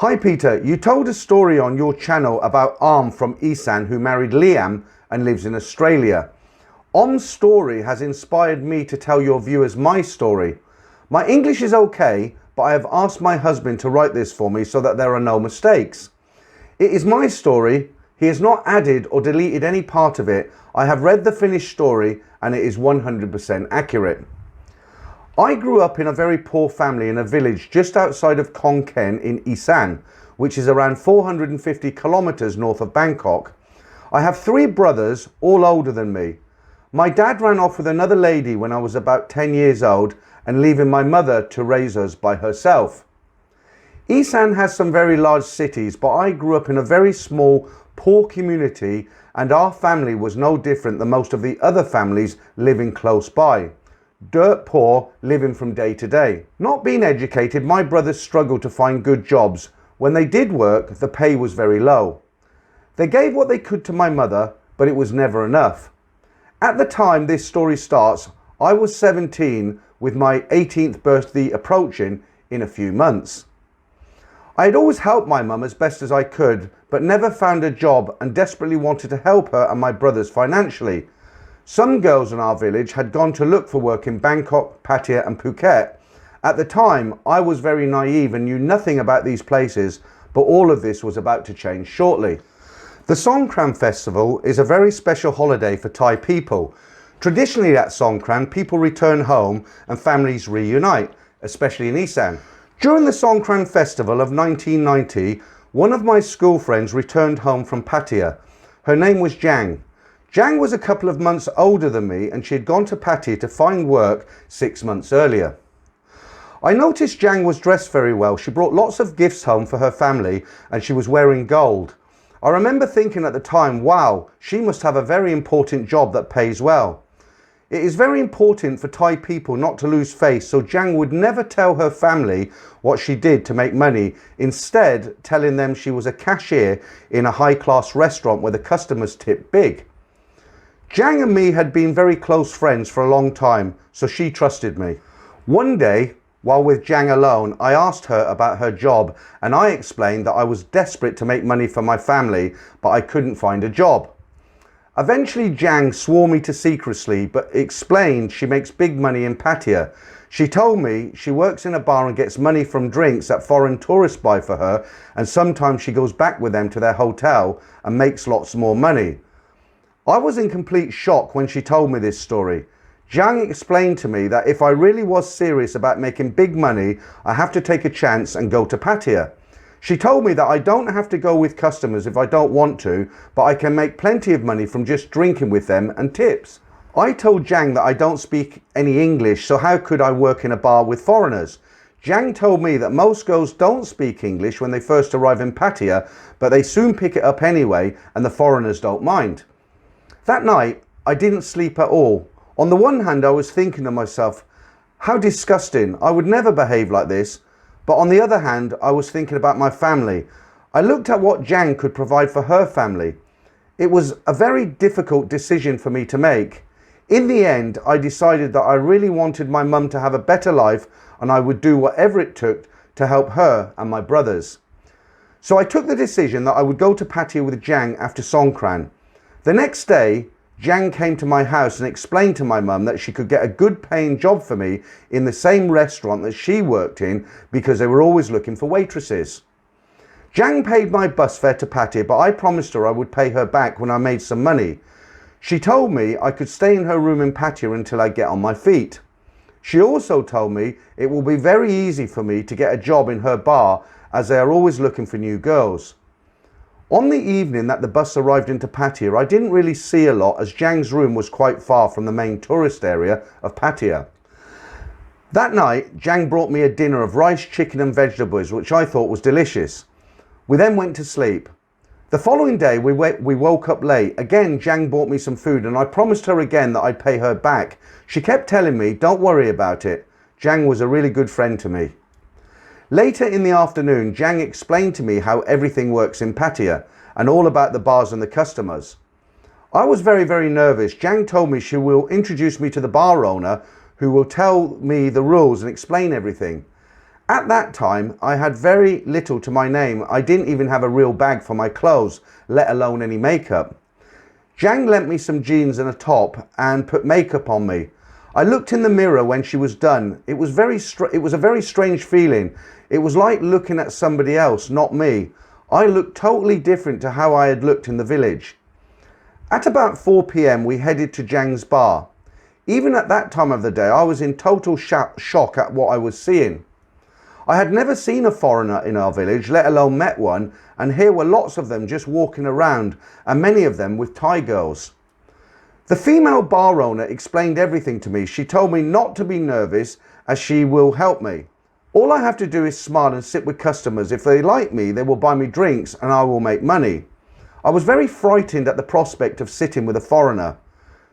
Hi Peter, you told a story on your channel about from Isan who married Liam and lives in Australia. Om's story has inspired me to tell your viewers my story. My English is okay, but I have asked my husband to write this for me so that there are no mistakes. It is my story. He has not added or deleted any part of it. I have read the finished story and it is 100% accurate. I grew up in a very poor family in a village just outside of Khon Kaen in Isan, which is around 450 kilometers north of Bangkok. I have 3 brothers, all older than me. My dad ran off with another lady when I was about 10 years old and leaving my mother to raise us by herself. Isan has some very large cities, but I grew up in a very small, poor community and our family was no different than most of the other families living close by. Dirt poor, living from day to day. Not being educated, my brothers struggled to find good jobs. When they did work, the pay was very low. They gave what they could to my mother, but it was never enough. At the time this story starts, I was 17 with my 18th birthday approaching in a few months. I had always helped my mum as best as I could, but never found a job and desperately wanted to help her and my brothers financially. Some girls in our village had gone to look for work in Bangkok, Pattaya and Phuket. At the time, I was very naive and knew nothing about these places, but all of this was about to change shortly. The Songkran festival is a very special holiday for Thai people. Traditionally at Songkran, people return home and families reunite, especially in Isan. During the Songkran festival of 1990, one of my school friends returned home from Pattaya. Her name was Jang. Jang was a couple of months older than me and she had gone to Pattaya to find work 6 months earlier. I noticed Jang was dressed very well. She brought lots of gifts home for her family and she was wearing gold. I remember thinking at the time, wow, she must have a very important job that pays well. It is very important for Thai people not to lose face, so Jang would never tell her family what she did to make money, instead telling them she was a cashier in a high-class restaurant where the customers tip big. Jang and me had been very close friends for a long time, so she trusted me. One day, while with Jang alone, I asked her about her job and I explained that I was desperate to make money for my family, but I couldn't find a job. Eventually Jang swore me to secrecy, but explained she makes big money in Pattaya. She told me she works in a bar and gets money from drinks that foreign tourists buy for her, and sometimes she goes back with them to their hotel and makes lots more money. I was in complete shock when she told me this story. Jang explained to me that if I really was serious about making big money, I have to take a chance and go to Pattaya. She told me that I don't have to go with customers if I don't want to, but I can make plenty of money from just drinking with them and tips. I told Jang that I don't speak any English, so how could I work in a bar with foreigners? Jang told me that most girls don't speak English when they first arrive in Pattaya, but they soon pick it up anyway and the foreigners don't mind. That night, I didn't sleep at all. On the one hand, I was thinking to myself, how disgusting, I would never behave like this. But on the other hand, I was thinking about my family. I looked at what Jang could provide for her family. It was a very difficult decision for me to make. In the end, I decided that I really wanted my mum to have a better life and I would do whatever it took to help her and my brothers. So I took the decision that I would go to Pattaya with Jang after Songkran. The next day, Jang came to my house and explained to my mum that she could get a good paying job for me in the same restaurant that she worked in because they were always looking for waitresses. Jang paid my bus fare to Pattaya, but I promised her I would pay her back when I made some money. She told me I could stay in her room in Pattaya until I get on my feet. She also told me it will be very easy for me to get a job in her bar as they are always looking for new girls. On the evening that the bus arrived into Pattaya, I didn't really see a lot as Jang's room was quite far from the main tourist area of Pattaya. That night, Jang brought me a dinner of rice, chicken and vegetables, which I thought was delicious. We then went to sleep. The following day, we woke up late. Again, Jang bought me some food and I promised her again that I'd pay her back. She kept telling me, don't worry about it. Jang was a really good friend to me. Later in the afternoon, Jang explained to me how everything works in Pattaya and all about the bars and the customers. I was very nervous. Jang told me she will introduce me to the bar owner who will tell me the rules and explain everything. At that time, I had very little to my name. I didn't even have a real bag for my clothes, let alone any makeup. Jang lent me some jeans and a top and put makeup on me. I looked in the mirror when she was done. It was a very strange feeling. It was like looking at somebody else, not me. I looked totally different to how I had looked in the village. At about 4 p.m, we headed to Jang's bar. Even at that time of the day, I was in total shock at what I was seeing. I had never seen a foreigner in our village, let alone met one, and here were lots of them just walking around, and many of them with Thai girls. The female bar owner explained everything to me. She told me not to be nervous as she will help me. All I have to do is smile and sit with customers. If they like me, they will buy me drinks and I will make money. I was very frightened at the prospect of sitting with a foreigner.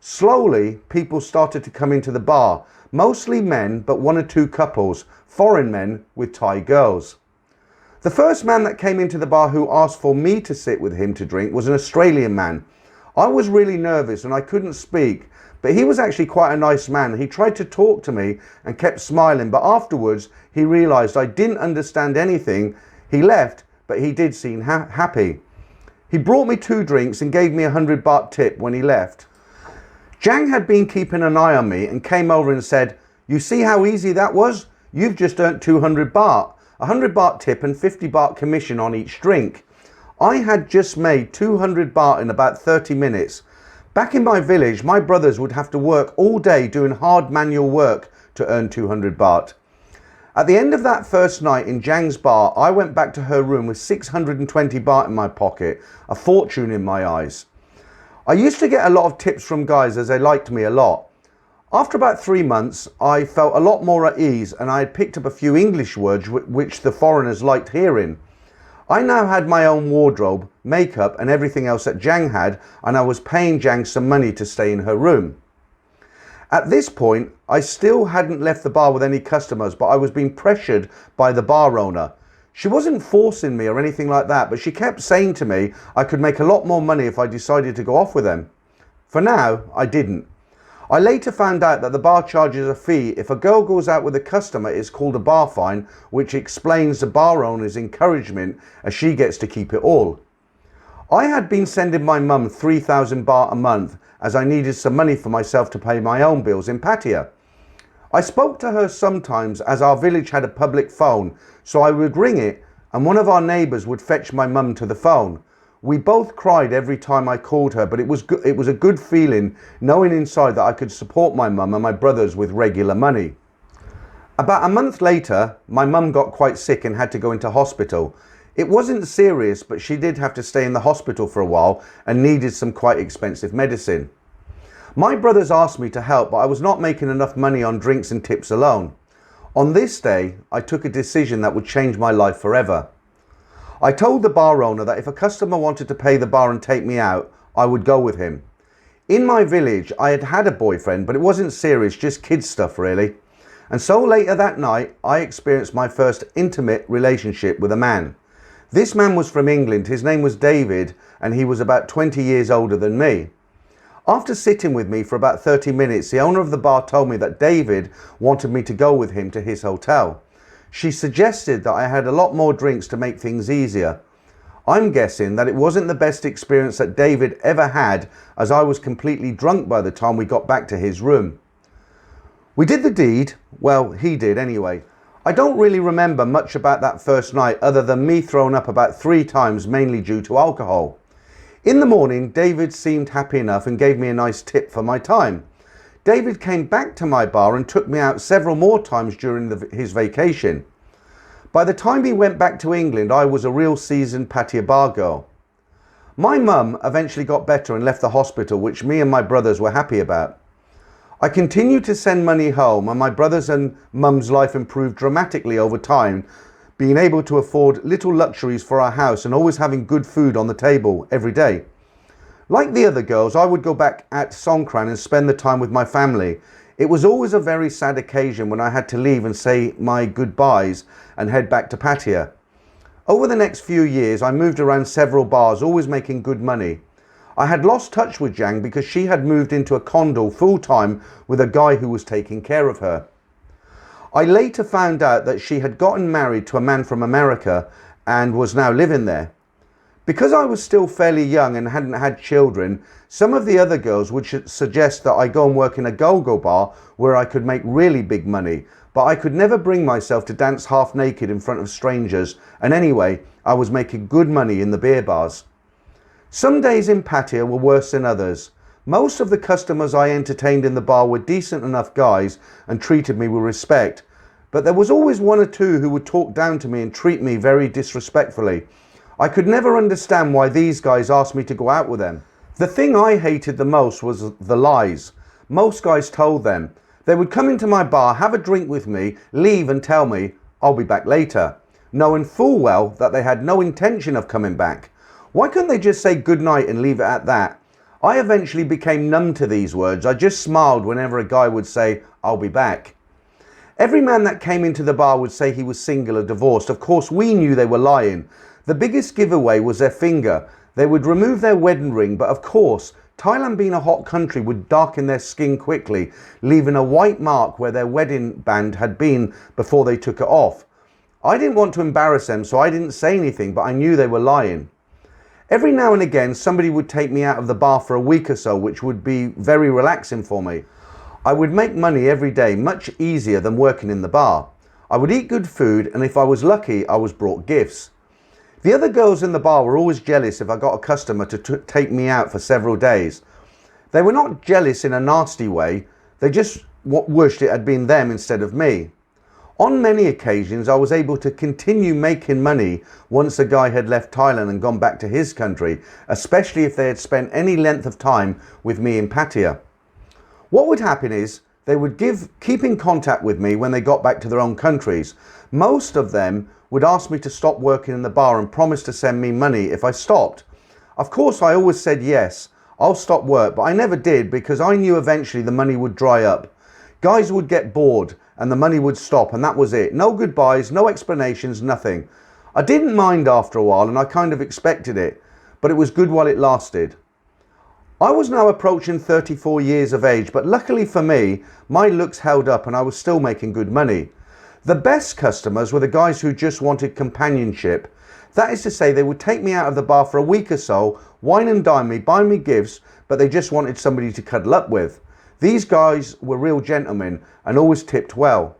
Slowly, people started to come into the bar, mostly men, but 1 or 2 couples, foreign men with Thai girls. The first man that came into the bar who asked for me to sit with him to drink was an Australian man. I was really nervous and I couldn't speak, but he was actually quite a nice man. He tried to talk to me and kept smiling, but afterwards he realized I didn't understand anything. He left, but he did seem happy. He brought me 2 drinks and gave me a 100 baht tip when he left. Jang had been keeping an eye on me and came over and said, "You see how easy that was? You've just earned 200 baht, 100 baht tip and 50 baht commission on each drink." I had just made 200 baht in about 30 minutes. Back in my village, my brothers would have to work all day doing hard manual work to earn 200 baht. At the end of that first night in Jang's bar, I went back to her room with 620 baht in my pocket, a fortune in my eyes. I used to get a lot of tips from guys as they liked me a lot. After about 3 months, I felt a lot more at ease and I had picked up a few English words which the foreigners liked hearing. I now had my own wardrobe, makeup and everything else that Jang had, and I was paying Jang some money to stay in her room. At this point, I still hadn't left the bar with any customers, but I was being pressured by the bar owner. She wasn't forcing me or anything like that, but she kept saying to me I could make a lot more money if I decided to go off with them. For now, I didn't. I later found out that the bar charges a fee. If a girl goes out with a customer, it's called a bar fine, which explains the bar owner's encouragement as she gets to keep it all. I had been sending my mum 3,000 baht a month as I needed some money for myself to pay my own bills in Pattaya. I spoke to her sometimes as our village had a public phone, so I would ring it and one of our neighbours would fetch my mum to the phone. We both cried every time I called her, but it was a good feeling knowing inside that I could support my mum and my brothers with regular money. About a month later, my mum got quite sick and had to go into hospital. It wasn't serious, but she did have to stay in the hospital for a while and needed some quite expensive medicine. My brothers asked me to help, but I was not making enough money on drinks and tips alone. On this day, I took a decision that would change my life forever. I told the bar owner that if a customer wanted to pay the bar and take me out, I would go with him. In my village, I had had a boyfriend, but it wasn't serious, just kid stuff really. And so later that night, I experienced my first intimate relationship with a man. This man was from England, his name was David, and he was about 20 years older than me. After sitting with me for about 30 minutes, the owner of the bar told me that David wanted me to go with him to his hotel. She suggested that I had a lot more drinks to make things easier. I'm guessing that it wasn't the best experience that David ever had, as I was completely drunk by the time we got back to his room. We did the deed, well, he did anyway. I don't really remember much about that first night other than me throwing up about 3 times, mainly due to alcohol. In the morning, David seemed happy enough and gave me a nice tip for my time. David came back to my bar and took me out several more times during his vacation. By the time he went back to England, I was a real seasoned Pattaya bar girl. My mum eventually got better and left the hospital, which me and my brothers were happy about. I continued to send money home, and my brothers and mum's life improved dramatically over time, being able to afford little luxuries for our house and always having good food on the table every day. Like the other girls, I would go back at Songkran and spend the time with my family. It was always a very sad occasion when I had to leave and say my goodbyes and head back to Pattaya. Over the next few years, I moved around several bars, always making good money. I had lost touch with Jang because she had moved into a condo full-time with a guy who was taking care of her. I later found out that she had gotten married to a man from America and was now living there. Because I was still fairly young and hadn't had children, some of the other girls would suggest that I go and work in a go-go bar where I could make really big money, but I could never bring myself to dance half naked in front of strangers, and anyway, I was making good money in the beer bars. Some days in Pattaya were worse than others. Most of the customers I entertained in the bar were decent enough guys and treated me with respect, but there was always one or two who would talk down to me and treat me very disrespectfully. I could never understand why these guys asked me to go out with them. The thing I hated the most was the lies. Most guys told them. They would come into my bar, have a drink with me, leave and tell me, I'll be back later, knowing full well that they had no intention of coming back. Why couldn't they just say good night and leave it at that? I eventually became numb to these words. I just smiled whenever a guy would say, I'll be back. Every man that came into the bar would say he was single or divorced. Of course, we knew they were lying. The biggest giveaway was their finger. They would remove their wedding ring, but of course, Thailand being a hot country would darken their skin quickly, leaving a white mark where their wedding band had been before they took it off. I didn't want to embarrass them, so I didn't say anything, but I knew they were lying. Every now and again, somebody would take me out of the bar for a week or so, which would be very relaxing for me. I would make money every day, much easier than working in the bar. I would eat good food, and if I was lucky, I was brought gifts. The other girls in the bar were always jealous if I got a customer to take me out for several days. They were not jealous in a nasty way, they just wished it had been them instead of me. On many occasions, I was able to continue making money once a guy had left Thailand and gone back to his country, especially if they had spent any length of time with me in Pattaya. What would happen is, they would keep in contact with me when they got back to their own countries. Most of them would ask me to stop working in the bar and promise to send me money if I stopped. Of course, I always said yes, I'll stop work, but I never did because I knew eventually the money would dry up. Guys would get bored and the money would stop, and that was it. No goodbyes, no explanations, nothing. I didn't mind after a while, and I kind of expected it, but it was good while it lasted. I was now approaching 34 years of age, but luckily for me, my looks held up and I was still making good money. The best customers were the guys who just wanted companionship. That is to say, they would take me out of the bar for a week or so, wine and dine me, buy me gifts, but they just wanted somebody to cuddle up with. These guys were real gentlemen and always tipped well.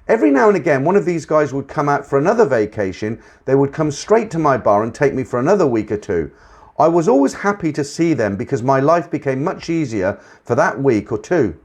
Every now and again, one of these guys would come out for another vacation. They would come straight to my bar and take me for another week or two. I was always happy to see them because my life became much easier for that week or two.